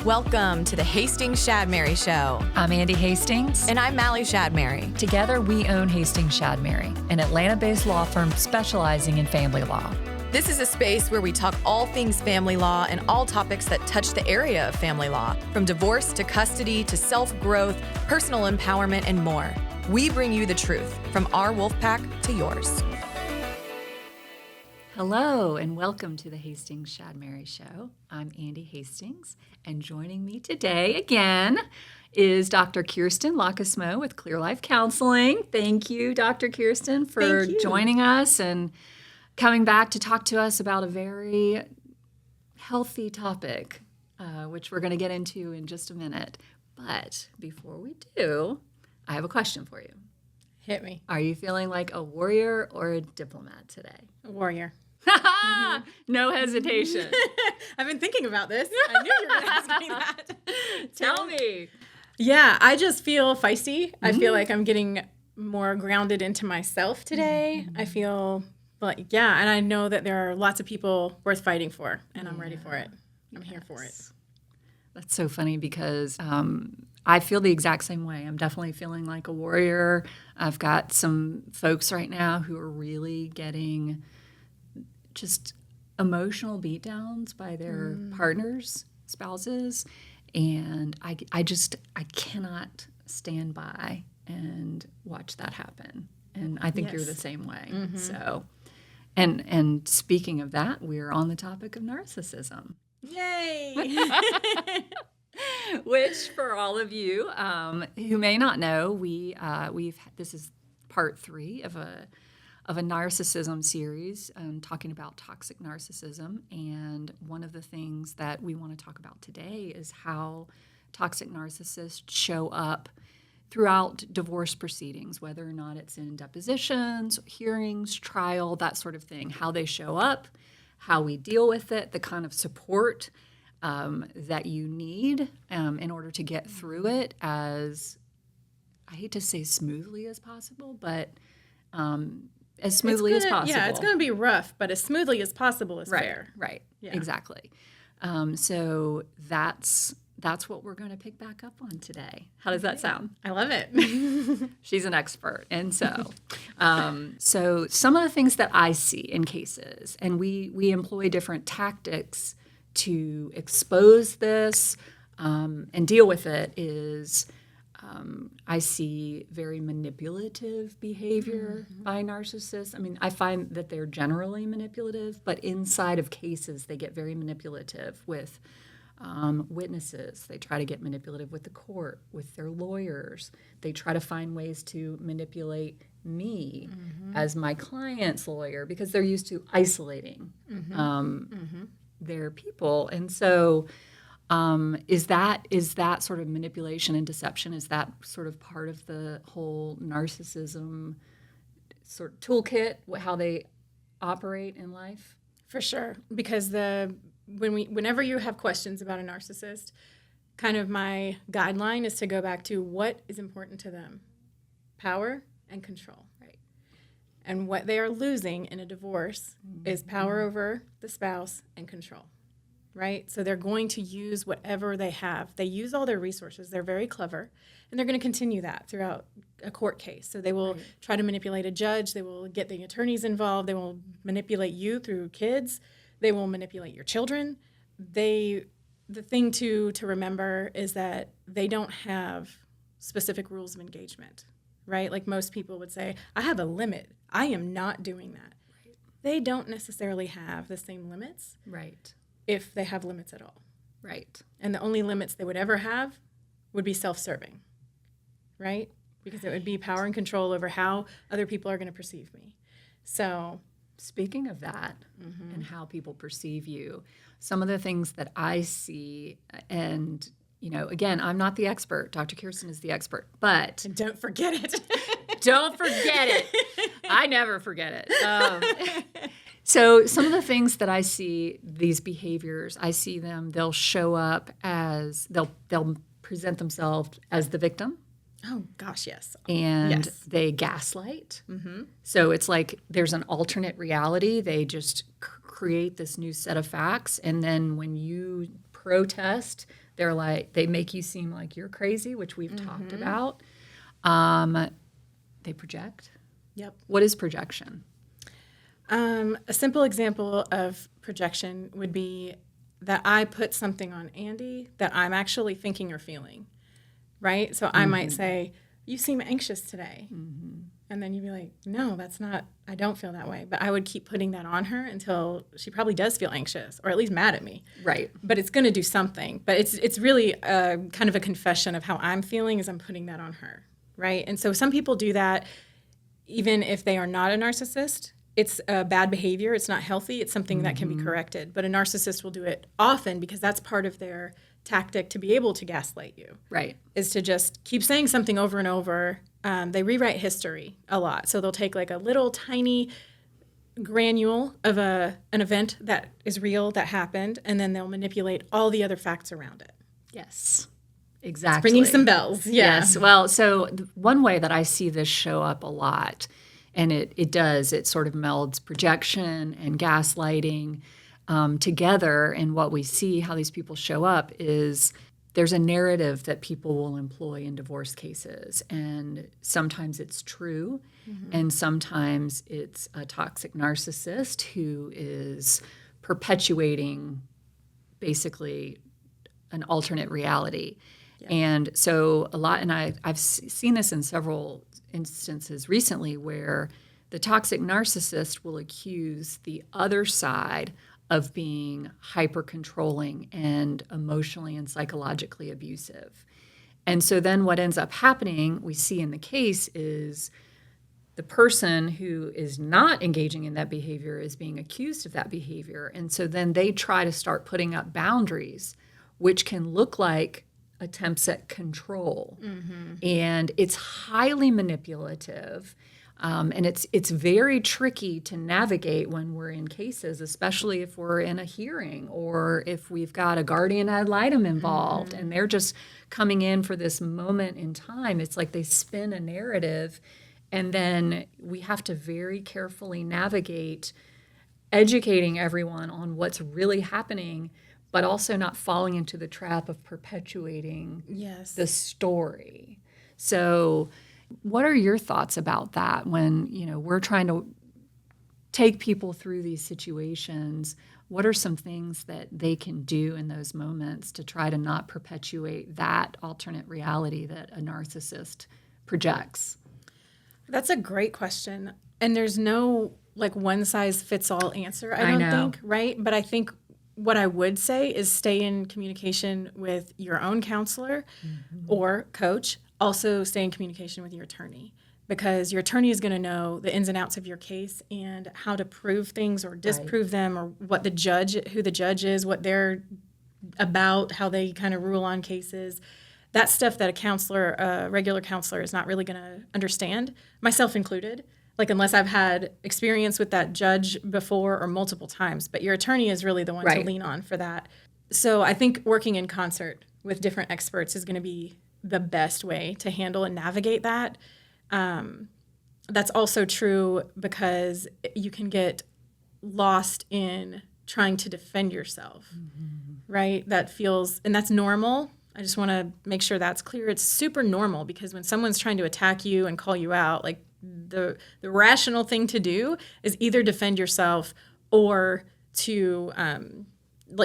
Welcome to the Hastings Shadmary Show. I'm Andee Hastings. And I'm Mallie Shadmary. Together, we own Hastings Shadmary, an Atlanta-based law firm specializing in family law. This is a space where we talk all things family law and all topics that touch the area of family law, from divorce to custody to self-growth, personal empowerment, and more. We bring you the truth, from our wolf pack to yours. Hello, and welcome to the Hastings Shadmary Show. I'm Andee Hastings, and joining me today again is Dr. Kyrstin Lokkesmoe with Clear Life Counseling. Thank you, Dr. Kyrstin, for joining us and coming back to talk to us about a very healthy topic, which we're going to get into in just a minute. But before we do, I have a question for you. Hit me. Are you feeling like a warrior or a diplomat today? A warrior. No hesitation. I've been thinking about this. I knew you were going to ask me that. Tell me. Yeah, I just feel feisty. I feel like I'm getting more grounded into myself today. I feel like, and I know that there are lots of people worth fighting for, and I'm ready for it. I'm here for it. That's so funny because I feel the exact same way. I'm definitely feeling like a warrior. I've got some folks right now who are really getting just emotional beatdowns by their partners, spouses, and I cannot stand by and watch that happen. And I think you're the same way. So, and speaking of that, we're on the topic of narcissism. Yay! Which, for all of you who may not know, this is part 3 of a narcissism series, talking about toxic narcissism. And one of the things that we want to talk about today is how toxic narcissists show up throughout divorce proceedings, whether or not it's in depositions, hearings, trial, that sort of thing, how they show up, how we deal with it, the kind of support that you need in order to get through it as, I hate to say smoothly as possible, but as smoothly as possible. Yeah, it's going to be rough, but as smoothly as possible is fair. Right, Yeah. exactly. So that's what we're going to pick back up on today. How does that sound? I love it. She's an expert. And so so some of the things that I see in cases, and we employ different tactics to expose this and deal with it, is I see very manipulative behavior by narcissists. I mean, I find that they're generally manipulative, but inside of cases, they get very manipulative with witnesses. They try to get manipulative with the court, with their lawyers. They try to find ways to manipulate me as my client's lawyer because they're used to isolating their people. And so is that sort of manipulation and deception, is that sort of part of the whole narcissism sort of toolkit, how they operate in life? For sure, because whenever you have questions about a narcissist, kind of my guideline is to go back to what is important to them: power and control. Right. And what they are losing in a divorce is power over the spouse and control. Right? So they're going to use whatever they have. They use all their resources. They're very clever, and they're going to continue that throughout a court case. So they will try to manipulate a judge. They will get the attorneys involved. They will manipulate you through kids. They will manipulate your children. The thing to remember is that they don't have specific rules of engagement, right? Like most people would say, I have a limit. I am not doing that. Right. They don't necessarily have the same limits. Right. If they have limits at all. Right. And the only limits they would ever have would be self-serving, right? Because it would be power and control over how other people are going to perceive me. So speaking of that and how people perceive you, some of the things that I see, and, again, I'm not the expert. Dr. Kyrstin is the expert, but... And don't forget it. Don't forget it. I never forget it. So some of the things that I see, these behaviors, I see them, they'll show up as, they'll present themselves as the victim. Oh, gosh, yes. And they gaslight. So it's like there's an alternate reality. They just create this new set of facts. And then when you protest They make you seem like you're crazy, which we've talked about. They project. Yep. What is projection? A simple example of projection would be that I put something on Andee that I'm actually thinking or feeling, right? So I might say, you seem anxious today. And then you'd be like, no, that's not, I don't feel that way. But I would keep putting that on her until she probably does feel anxious or at least mad at me. Right. But it's going to do something. But it's really kind of a confession of how I'm feeling as I'm putting that on her, right? And so some people do that even if they are not a narcissist. It's a bad behavior. It's not healthy. It's something that can be corrected. But a narcissist will do it often because that's part of their tactic to be able to gaslight you. Right. Is to just keep saying something over and over. They rewrite history a lot. So they'll take like a little tiny granule of an event that is real, that happened, and then they'll manipulate all the other facts around it. Yes. Exactly. Ringing some bells. Yeah. Yes. Well, so one way that I see this show up a lot, and it sort of melds projection and gaslighting together. And what we see, how these people show up, is there's a narrative that people will employ in divorce cases. And sometimes it's true, and sometimes it's a toxic narcissist who is perpetuating basically an alternate reality. Yeah. And so a lot, and I've seen this in several instances recently where the toxic narcissist will accuse the other side of being hyper-controlling and emotionally and psychologically abusive. And so then what ends up happening, we see in the case, is the person who is not engaging in that behavior is being accused of that behavior. And so then they try to start putting up boundaries, which can look like attempts at control. And it's highly manipulative. And it's very tricky to navigate when we're in cases, especially if we're in a hearing or if we've got a guardian ad litem involved and they're just coming in for this moment in time. It's like they spin a narrative, and then we have to very carefully navigate educating everyone on what's really happening, but also not falling into the trap of perpetuating the story. So what are your thoughts about that when, we're trying to take people through these situations? What are some things that they can do in those moments to try to not perpetuate that alternate reality that a narcissist projects? That's a great question. And there's no one size fits all answer, I don't think, right? But I think what I would say is stay in communication with your own counselor or coach. Also stay in communication with your attorney, because your attorney is going to know the ins and outs of your case and how to prove things or disprove them, or who the judge is, what they're about, how they kind of rule on cases. That's stuff that a regular counselor is not really going to understand, myself included, unless I've had experience with that judge before or multiple times. But your attorney is really the one to lean on for that. So I think working in concert with different experts is going to be the best way to handle and navigate that. That's also true because you can get lost in trying to defend yourself, right? And that's normal. I just want to make sure that's clear. It's super normal, because when someone's trying to attack you and call you out, the rational thing to do is either defend yourself or to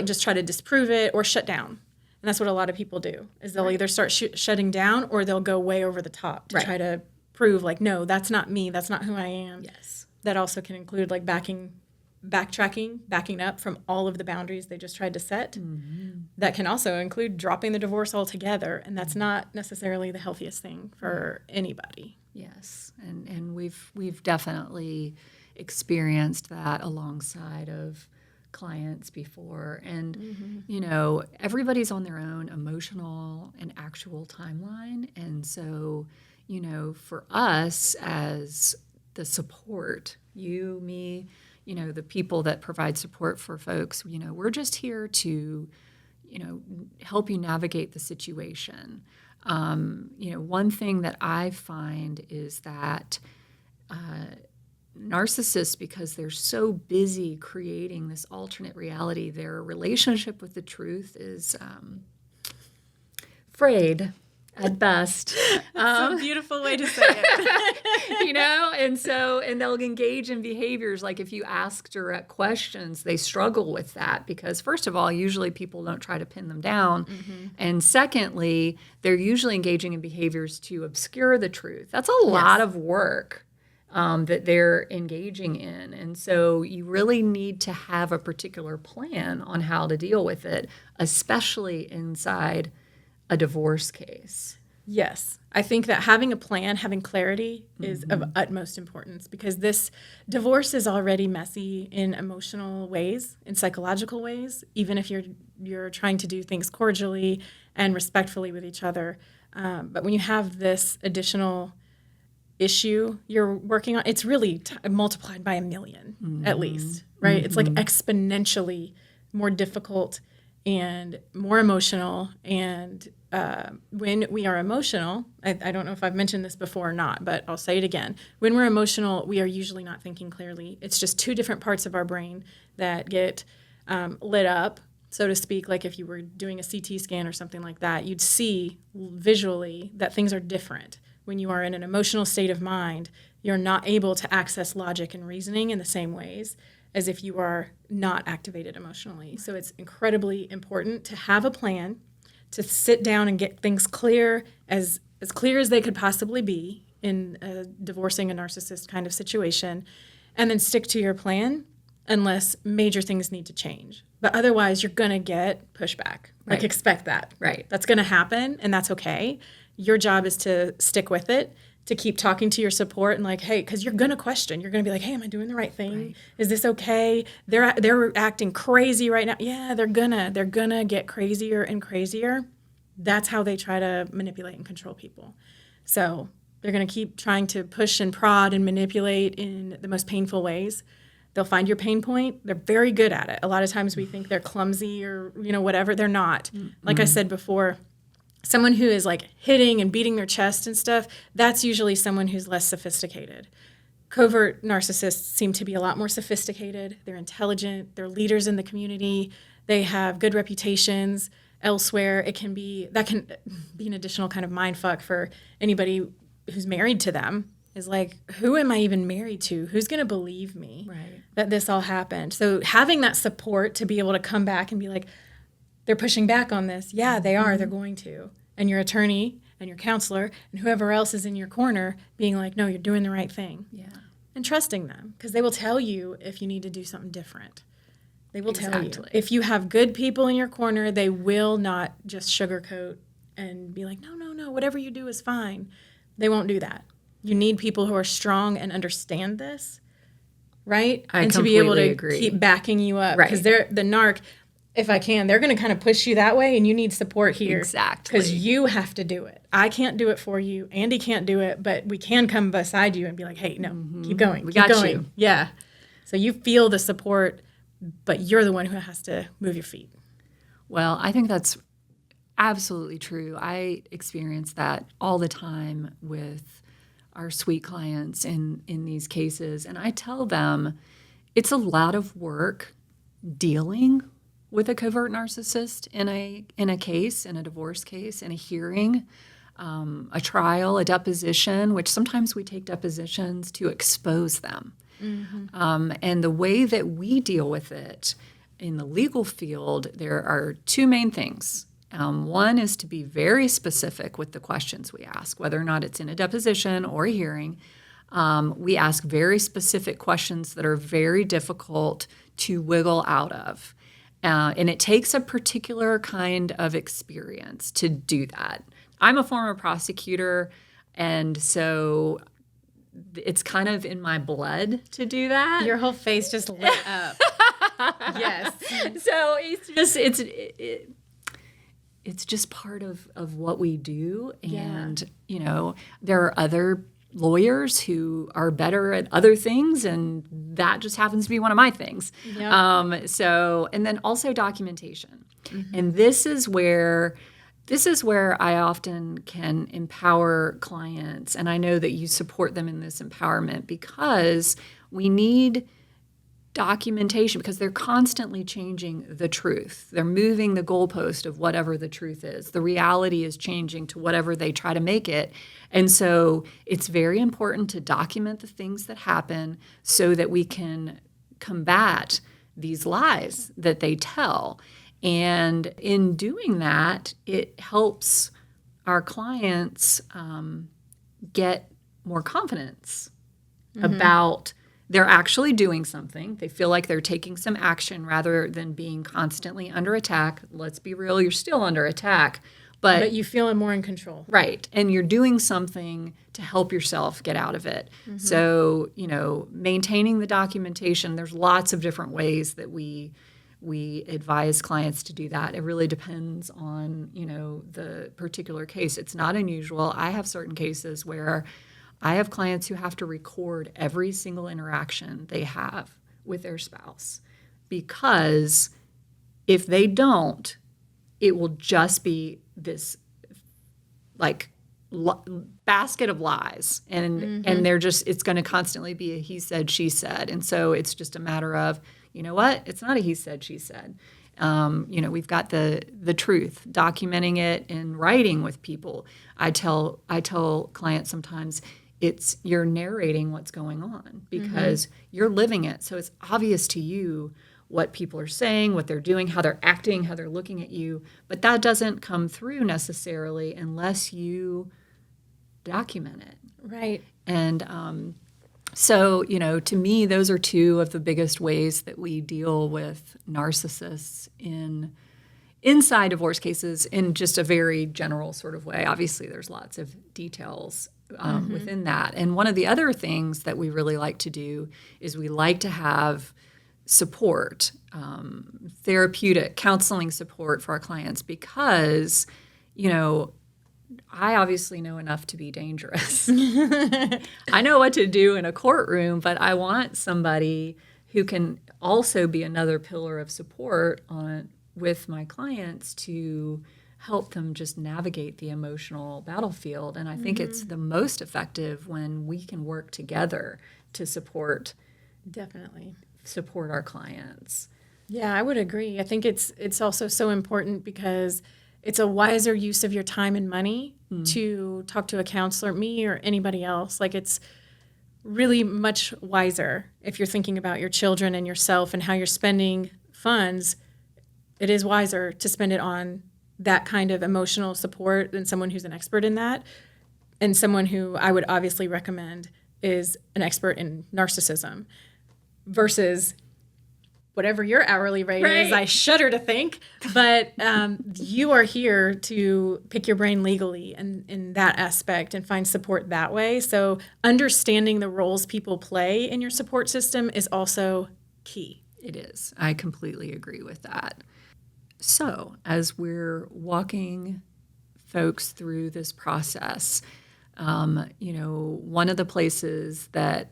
just try to disprove it or shut down. And that's what a lot of people do, is they'll either start shutting down, or they'll go way over the top to try to prove no, that's not me. That's not who I am. Yes. That also can include backtracking, backing up from all of the boundaries they just tried to set. That can also include dropping the divorce altogether. And that's not necessarily the healthiest thing for anybody. Yes. And we've definitely experienced that alongside of clients before. And, everybody's on their own emotional and actual timeline. And so, for us as the support, you, me, the people that provide support for folks, we're just here to, help you navigate the situation. One thing that I find is that narcissists, because they're so busy creating this alternate reality, their relationship with the truth is Frayed at best. That's a beautiful way to say it. And they'll engage in behaviors like if you ask direct questions, they struggle with that because, first of all, usually people don't try to pin them down. Mm-hmm. And secondly, they're usually engaging in behaviors to obscure the truth. That's a lot of work that they're engaging in. And so you really need to have a particular plan on how to deal with it, especially inside a divorce case. Yes. I think that having a plan, having clarity is of utmost importance because this divorce is already messy in emotional ways, in psychological ways, even if you're trying to do things cordially and respectfully with each other. But when you have this additional issue you're working on, it's really multiplied by 1,000,000 at least, right? Mm-hmm. It's like exponentially more difficult and more emotional. And when we are emotional, I don't know if I've mentioned this before or not, but I'll say it again. When we're emotional, we are usually not thinking clearly. It's just two different parts of our brain that get lit up, so to speak. Like if you were doing a CT scan or something like that, you'd see visually that things are different. When you are in an emotional state of mind, you're not able to access logic and reasoning in the same ways as if you are not activated emotionally. So it's incredibly important to have a plan, to sit down and get things clear as clear as they could possibly be in divorcing a narcissist kind of situation, and then stick to your plan unless major things need to change. But otherwise, you're going to get pushback. Like, expect that. Right. That's going to happen, and that's okay. Your job is to stick with it, to keep talking to your support and like, hey, because you're going to question. You're going to be like, hey, am I doing the right thing? Right. Is this okay? They're acting crazy right now. Yeah, they're gonna get crazier and crazier. That's how they try to manipulate and control people. So they're going to keep trying to push and prod and manipulate in the most painful ways. They'll find your pain point. They're very good at it. A lot of times we think they're clumsy or, whatever. They're not. Mm-hmm. Like I said before, someone who is like hitting and beating their chest and stuff, that's usually someone who's less sophisticated. Covert narcissists seem to be a lot more sophisticated. They're intelligent. They're leaders in the community. They have good reputations elsewhere. That can be an additional kind of mind fuck for anybody who's married to them. Is like, who am I even married to? Who's going to believe me that this all happened? So having that support to be able to come back and be like, they're pushing back on this. Yeah, they are. They're going to. And your attorney and your counselor and whoever else is in your corner being like, no, you're doing the right thing. Yeah. And trusting them because they will tell you if you need to do something different. They will tell you. If you have good people in your corner, they will not just sugarcoat and be like, no, whatever you do is fine. They won't do that. You need people who are strong and understand this, right? And to be able to keep backing you up. Because they're the narc, if I can, they're going to kind of push you that way, and you need support here. Exactly. Because you have to do it. I can't do it for you. Andee can't do it, but we can come beside you and be like, hey, no, keep going. We got you. Yeah. So you feel the support, but you're the one who has to move your feet. Well, I think that's absolutely true. I experience that all the time with our sweet clients in these cases. And I tell them it's a lot of work dealing with a covert narcissist in a case, in a divorce case, in a hearing, a trial, a deposition, which sometimes we take depositions to expose them. Mm-hmm. And the way that we deal with it in the legal field, there are two main things. One is to be very specific with the questions we ask, whether or not it's in a deposition or a hearing. We ask very specific questions that are very difficult to wiggle out of. And it takes a particular kind of experience to do that. I'm a former prosecutor, and so it's kind of in my blood to do that. Your whole face just lit up. Yes. So it's just part of what we do. And, there are other lawyers who are better at other things, and that just happens to be one of my things. Yep. And then also documentation. Mm-hmm. And this is where I often can empower clients, and I know that you support them in this empowerment because we need documentation, because they're constantly changing the truth. They're moving the goalpost of whatever the truth is. The reality is changing to whatever they try to make it. And so it's very important to document the things that happen so that we can combat these lies that they tell. And in doing that, it helps our clients get more confidence about they're actually doing something. They feel like they're taking some action rather than being constantly under attack. Let's be real, you're still under attack. But you feel more in control. Right. And you're doing something to help yourself get out of it. So, maintaining the documentation, there's lots of different ways that we advise clients to do that. It really depends on, the particular case. It's not unusual. I have certain cases where I have clients who have to record every single interaction they have with their spouse, because if they don't, it will just be this basket of lies, and it's going to constantly be a he said, she said. And so it's just a matter of, you know what? It's not a he said, she said. We've got the truth, documenting it in writing with people. I tell clients sometimes you're narrating what's going on because you're living it. So it's obvious to you what people are saying, what they're doing, how they're acting, how they're looking at you. But that doesn't come through necessarily unless you document it. Right. And so, to me, those are two of the biggest ways that we deal with narcissists inside divorce cases in just a very general sort of way. Obviously, there's lots of details within that. And one of the other things that we really like to do is we like to have support, therapeutic counseling support for our clients, because, I obviously know enough to be dangerous. I know what to do in a courtroom, but I want somebody who can also be another pillar of support with my clients to help them just navigate the emotional battlefield. And I think it's the most effective when we can work together to support our clients. Yeah, I would agree. I think it's also so important because it's a wiser use of your time and money to talk to a counselor, me or anybody else. Like, it's really much wiser if you're thinking about your children and yourself and how you're spending funds. It is wiser to spend it on that kind of emotional support than someone who's an expert in that. And someone who I would obviously recommend is an expert in narcissism versus whatever your hourly rate is. I shudder to think, but you are here to pick your brain legally and in that aspect and find support that way. So understanding the roles people play in your support system is also key. It is. I completely agree with that. So as we're walking folks through this process, one of the places that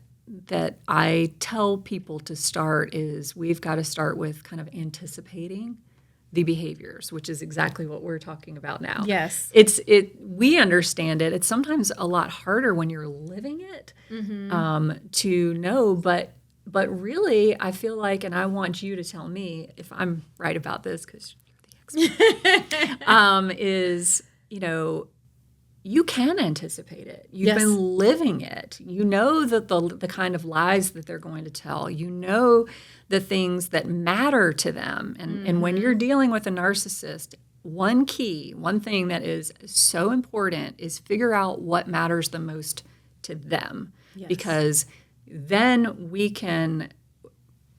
I tell people to start is we've got to start with kind of anticipating the behaviors, which is exactly what we're talking about now. Yes. We understand it. It's sometimes a lot harder when you're living it to know, but really I feel like, and I want you to tell me if I'm right about this because you're the expert, is, you can anticipate it. You've been living it. You know that the kind of lies that they're going to tell. You know the things that matter to them. And when you're dealing with a narcissist, one thing that is so important is figure out what matters the most to them. Yes. Because then we can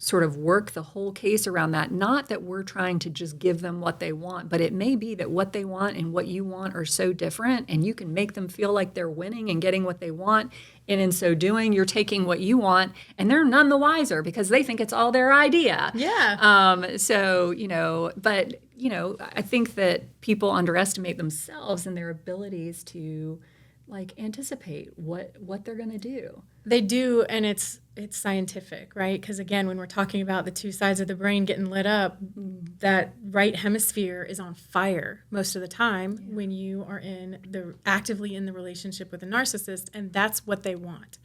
sort of work the whole case around that. Not that we're trying to just give them what they want, but it may be that what they want and what you want are so different, and you can make them feel like they're winning and getting what they want. And in so doing, you're taking what you want, and they're none the wiser because they think it's all their idea. Yeah. I think that people underestimate themselves and their abilities to anticipate what they're going to do. They do, and it's scientific, right? Because again, when we're talking about the two sides of the brain getting lit up, that right hemisphere is on fire most of the time when you are actively in the relationship with a narcissist, and that's what they want.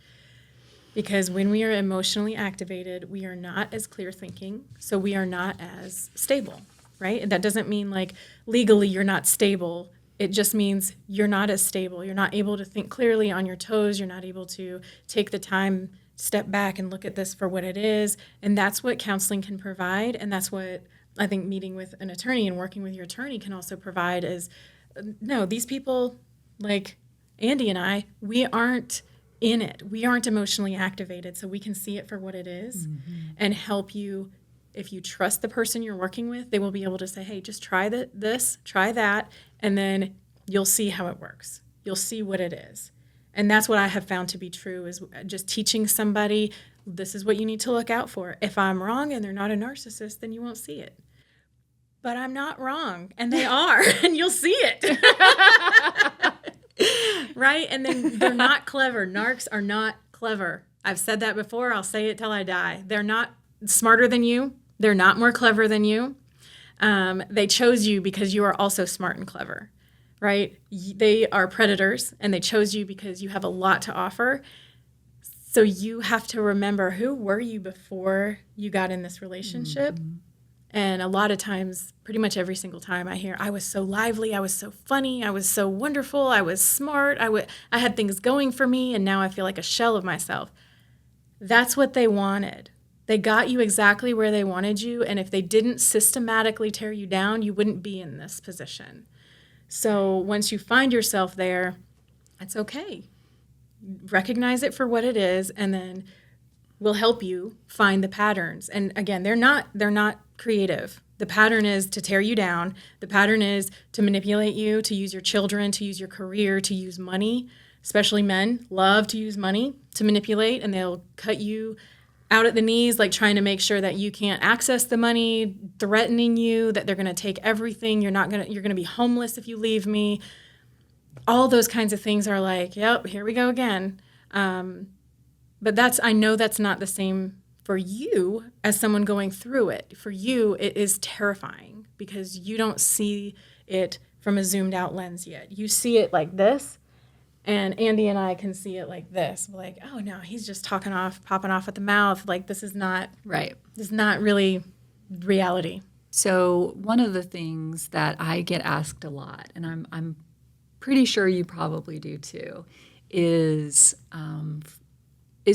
Because when we are emotionally activated, we are not as clear thinking, so we are not as stable, right? And that doesn't mean like legally you're not stable. It just means you're not as stable. You're not able to think clearly on your toes. You're not able to take the time, step back and look at this for what it is. And that's what counseling can provide. And that's what I think meeting with an attorney and working with your attorney can also provide is, no, these people like Andee and I, we aren't in it. We aren't emotionally activated, so we can see it for what it is and help you. If you trust the person you're working with, they will be able to say, hey, just try this, try that, and then you'll see how it works. You'll see what it is. And that's what I have found to be true is just teaching somebody, this is what you need to look out for. If I'm wrong and they're not a narcissist, then you won't see it. But I'm not wrong, and they are, and you'll see it. Right? And then they're not clever. Narcs are not clever. I've said that before. I'll say it till I die. They're not smarter than you. They're not more clever than you. They chose you because you are also smart and clever, right? They are predators, and they chose you because you have a lot to offer. So you have to remember, who were you before you got in this relationship? Mm-hmm. And a lot of times, pretty much every single time I hear, I was so lively, I was so funny, I was so wonderful, I was smart, I had things going for me, and now I feel like a shell of myself. That's what they wanted. They got you exactly where they wanted you, and if they didn't systematically tear you down, you wouldn't be in this position. So once you find yourself there, it's okay. Recognize it for what it is, and then we'll help you find the patterns. And again, they're not creative. The pattern is to tear you down. The pattern is to manipulate you, to use your children, to use your career, to use money. Especially men love to use money to manipulate, and they'll cut you out at the knees, like trying to make sure that you can't access the money, threatening you, that they're going to take everything. You're going to be homeless if you leave me. All those kinds of things are like, yep, here we go again. But I know that's not the same for you as someone going through it. For you, it is terrifying because you don't see it from a zoomed out lens yet. You see it like this, and Andee and I can see it like this. We're like, oh no, he's just popping off at the mouth. Like this is not right. This is not really reality. So one of the things that I get asked a lot, and I'm pretty sure you probably do too, is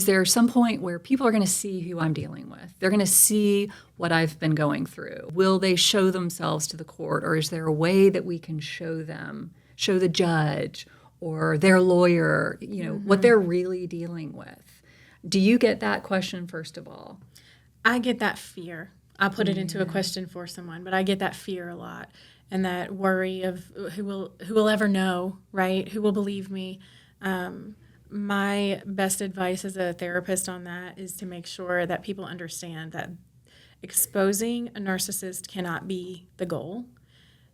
there some point where people are going to see who I'm dealing with? They're going to see what I've been going through. Will they show themselves to the court, or is there a way that we can show the judge or their lawyer, what they're really dealing with? Do you get that question, first of all? I get that fear. I'll put it into a question for someone, but I get that fear a lot and that worry of who will ever know, right? Who will believe me? My best advice as a therapist on that is to make sure that people understand that exposing a narcissist cannot be the goal.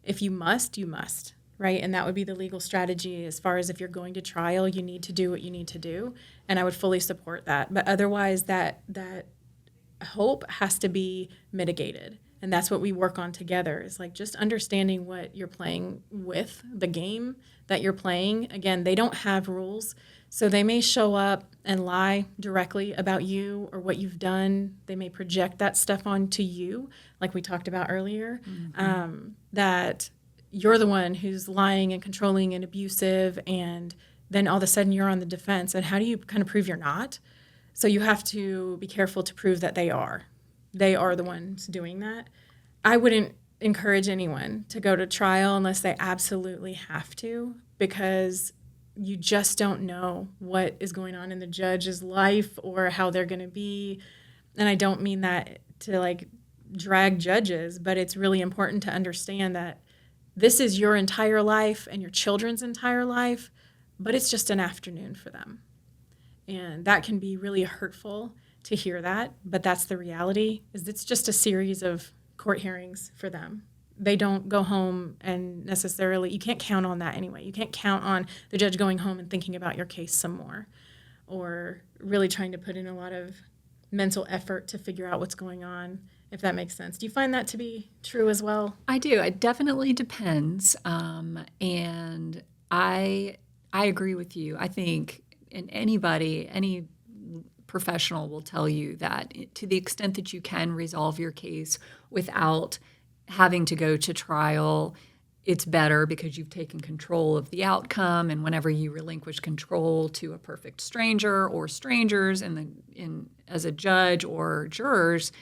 If you must, you must, right? And that would be the legal strategy. As far as if you're going to trial, you need to do what you need to do. And I would fully support that. But otherwise, that hope has to be mitigated. And that's what we work on together, is like just understanding what you're playing with, the game that you're playing. Again, they don't have rules. So they may show up and lie directly about you or what you've done. They may project that stuff onto you, like we talked about earlier, that you're the one who's lying and controlling and abusive, and then all of a sudden you're on the defense. And how do you kind of prove you're not? So you have to be careful to prove that they are. They are the ones doing that. I wouldn't encourage anyone to go to trial unless they absolutely have to, because you just don't know what is going on in the judge's life or how they're going to be. And I don't mean that to like drag judges, but it's really important to understand that this is your entire life and your children's entire life, but it's just an afternoon for them. And that can be really hurtful to hear that, but that's the reality, is it's just a series of court hearings for them. They don't go home and necessarily, you can't count on that anyway. You can't count on the judge going home and thinking about your case some more, or really trying to put in a lot of mental effort to figure out what's going on, if that makes sense. Do you find that to be true as well? I do. It definitely depends. And I agree with you. I think any professional will tell you that to the extent that you can resolve your case without having to go to trial, it's better because you've taken control of the outcome. And whenever you relinquish control to a perfect stranger or strangers as a judge or jurors,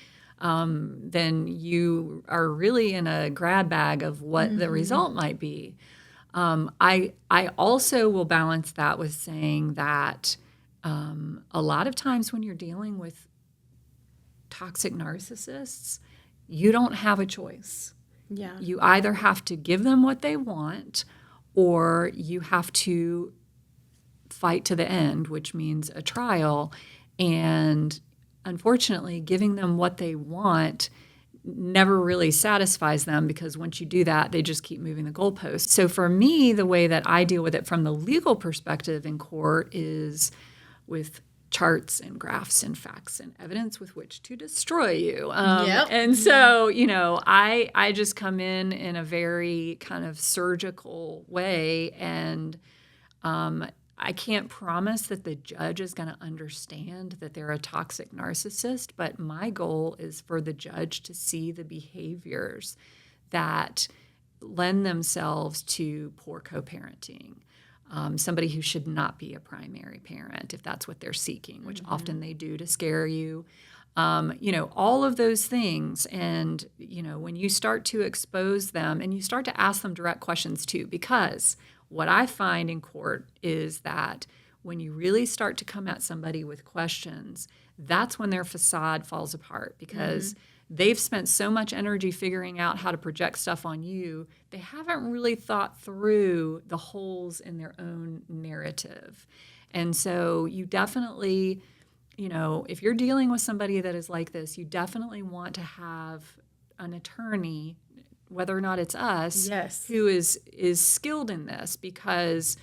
then you are really in a grab bag of what the result might be. I also will balance that with saying that a lot of times when you're dealing with toxic narcissists, you don't have a choice. Yeah. You either have to give them what they want or you have to fight to the end, which means a trial. And unfortunately, giving them what they want never really satisfies them because once you do that, they just keep moving the goalposts. So for me, the way that I deal with it from the legal perspective in court is with charts and graphs and facts and evidence with which to destroy you. And so, I just come in a very kind of surgical way, and I can't promise that the judge is going to understand that they're a toxic narcissist, but my goal is for the judge to see the behaviors that lend themselves to poor co-parenting. Somebody who should not be a primary parent, if that's what they're seeking, which often they do to scare you. All of those things. And, when you start to expose them and you start to ask them direct questions too, because what I find in court is that when you really start to come at somebody with questions, that's when their facade falls apart because they've spent so much energy figuring out how to project stuff on you, they haven't really thought through the holes in their own narrative. And so you definitely, if you're dealing with somebody that is like this, you definitely want to have an attorney, whether or not it's us, who is skilled in this because,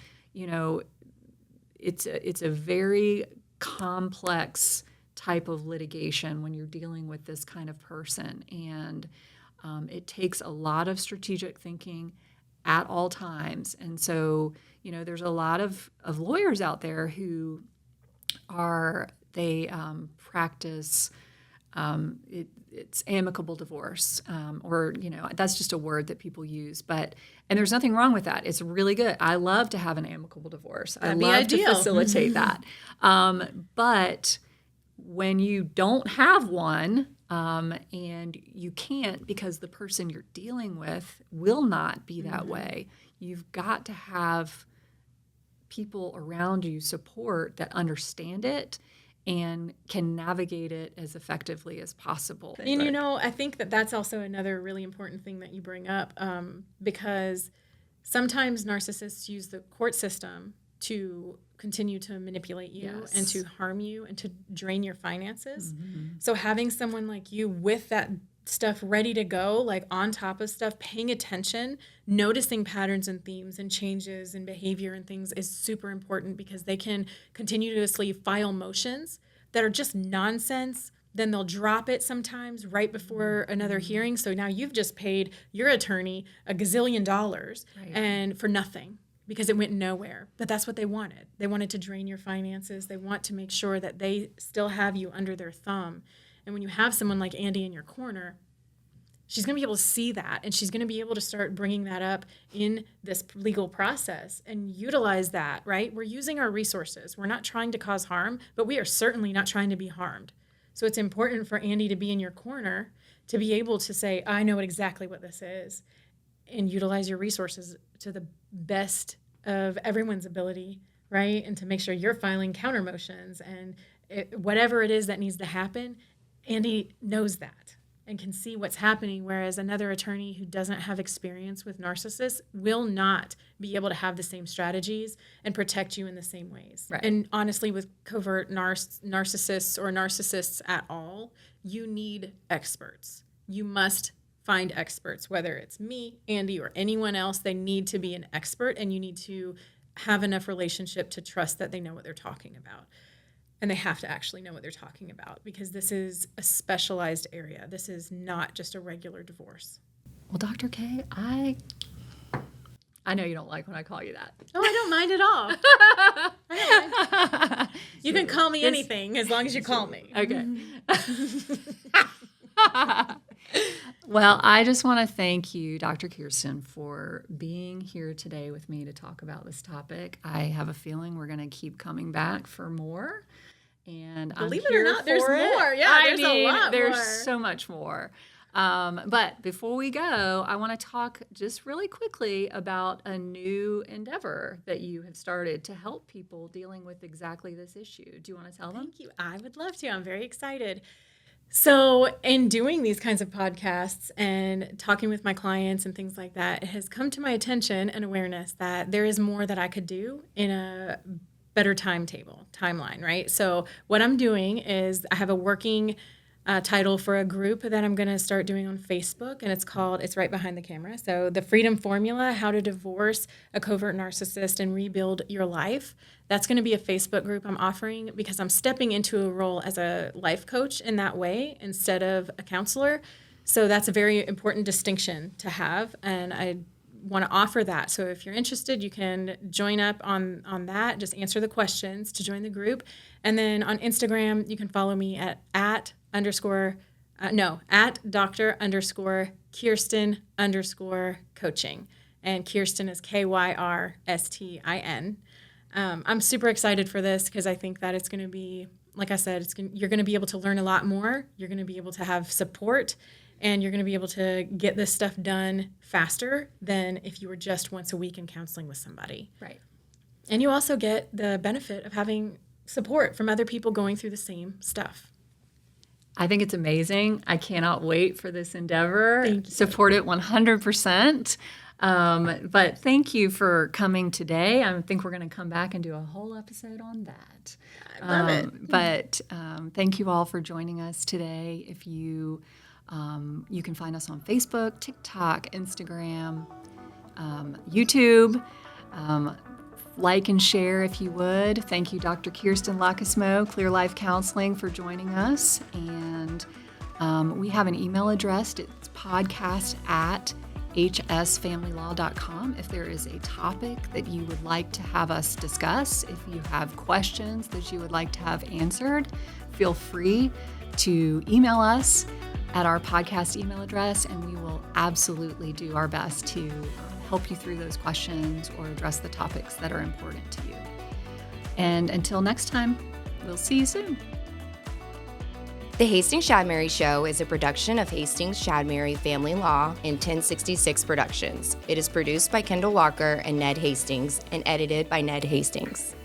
it's a very complex type of litigation when you're dealing with this kind of person. And it takes a lot of strategic thinking at all times. And so, there's a lot of lawyers out there who practice it's amicable divorce, or that's just a word that people use. And there's nothing wrong with that. It's really good. I love to have an amicable divorce. I love to facilitate that. But when you don't have one, and you can't because the person you're dealing with will not be that way, you've got to have people around you, support that understand it and can navigate it as effectively as possible. And, I think that that's also another really important thing that you bring up, because sometimes narcissists use the court system to continue to manipulate you and to harm you and to drain your finances. So having someone like you with that stuff ready to go, like on top of stuff, paying attention, noticing patterns and themes and changes in behavior and things is super important because they can continuously file motions that are just nonsense. Then they'll drop it sometimes right before another hearing. So now you've just paid your attorney $1 gazillion and for nothing because it went nowhere. But that's what they wanted. They wanted to drain your finances. They want to make sure that they still have you under their thumb. And when you have someone like Andee in your corner, she's going to be able to see that, and she's going to be able to start bringing that up in this legal process and utilize that, right? We're using our resources. We're not trying to cause harm, but we are certainly not trying to be harmed. So it's important for Andee to be in your corner to be able to say, I know exactly what this is, and utilize your resources to the best of everyone's ability, right? And to make sure you're filing counter motions and whatever it is that needs to happen, Andee knows that and can see what's happening, whereas another attorney who doesn't have experience with narcissists will not be able to have the same strategies and protect you in the same ways. Right. And honestly, with covert narcissists or narcissists at all, you need experts. You must find experts, whether it's me, Andee, or anyone else. They need to be an expert, and you need to have enough relationship to trust that they know what they're talking about. And they have to actually know what they're talking about because this is a specialized area. This is not just a regular divorce. Well, Dr. K, I I know you don't like when I call you that. Oh, I don't mind at all. I don't mind. You can call me anything as long as you call me. Okay. Well, I just want to thank you, Dr. Kyrstin, for being here today with me to talk about this topic. I have a feeling we're going to keep coming back for more. And believe I'm it or not, there's for it. more. Yeah, there's a lot there's more. so much more. But before we go, I want to talk just really quickly about a new endeavor that you have started to help people dealing with exactly this issue. Do you want to tell them? Thank you. I would love to. I'm very excited. So in doing these kinds of podcasts and talking with my clients and things like that, it has come to my attention and awareness that there is more that I could do in a better timeline, right? So what I'm doing is I have a working title for a group that I'm going to start doing on Facebook, and it's right behind the camera. So the Freedom Formula, How to Divorce a Covert Narcissist and Rebuild Your Life. That's going to be a Facebook group I'm offering because I'm stepping into a role as a life coach in that way instead of a counselor. So that's a very important distinction to have, and I want to offer that. So if you're interested, you can join up on that. Just answer the questions to join the group. And then on Instagram, you can follow me at Dr._Kyrstin_coaching. And Kyrstin is Kyrstin. I'm super excited for this because I think that it's going to be, like I said, you're going to be able to learn a lot more. You're going to be able to have support, and you're going to be able to get this stuff done faster than if you were just once a week in counseling with somebody. Right. And you also get the benefit of having support from other people going through the same stuff. I think it's amazing. I cannot wait for this endeavor. Thank you. Support it 100%. But thank you for coming today. I think we're going to come back and do a whole episode on that. I love it. But thank you all for joining us today. If you can find us on Facebook, TikTok, Instagram, YouTube. Like and share if you would. Thank you, Dr. Kyrstin Lokkesmoe, Clear Life Counseling, for joining us. And we have an email address. It's podcast@hsfamilylaw.com. If there is a topic that you would like to have us discuss, if you have questions that you would like to have answered, feel free to email us at our podcast email address, and we will absolutely do our best to help you through those questions or address the topics that are important to you. And until next time, we'll see you soon. The Hastings Shadmary Show is a production of Hastings Shadmary Family Law and 1066 Productions. It is produced by Kendall Walker and Ned Hastings and edited by Ned Hastings.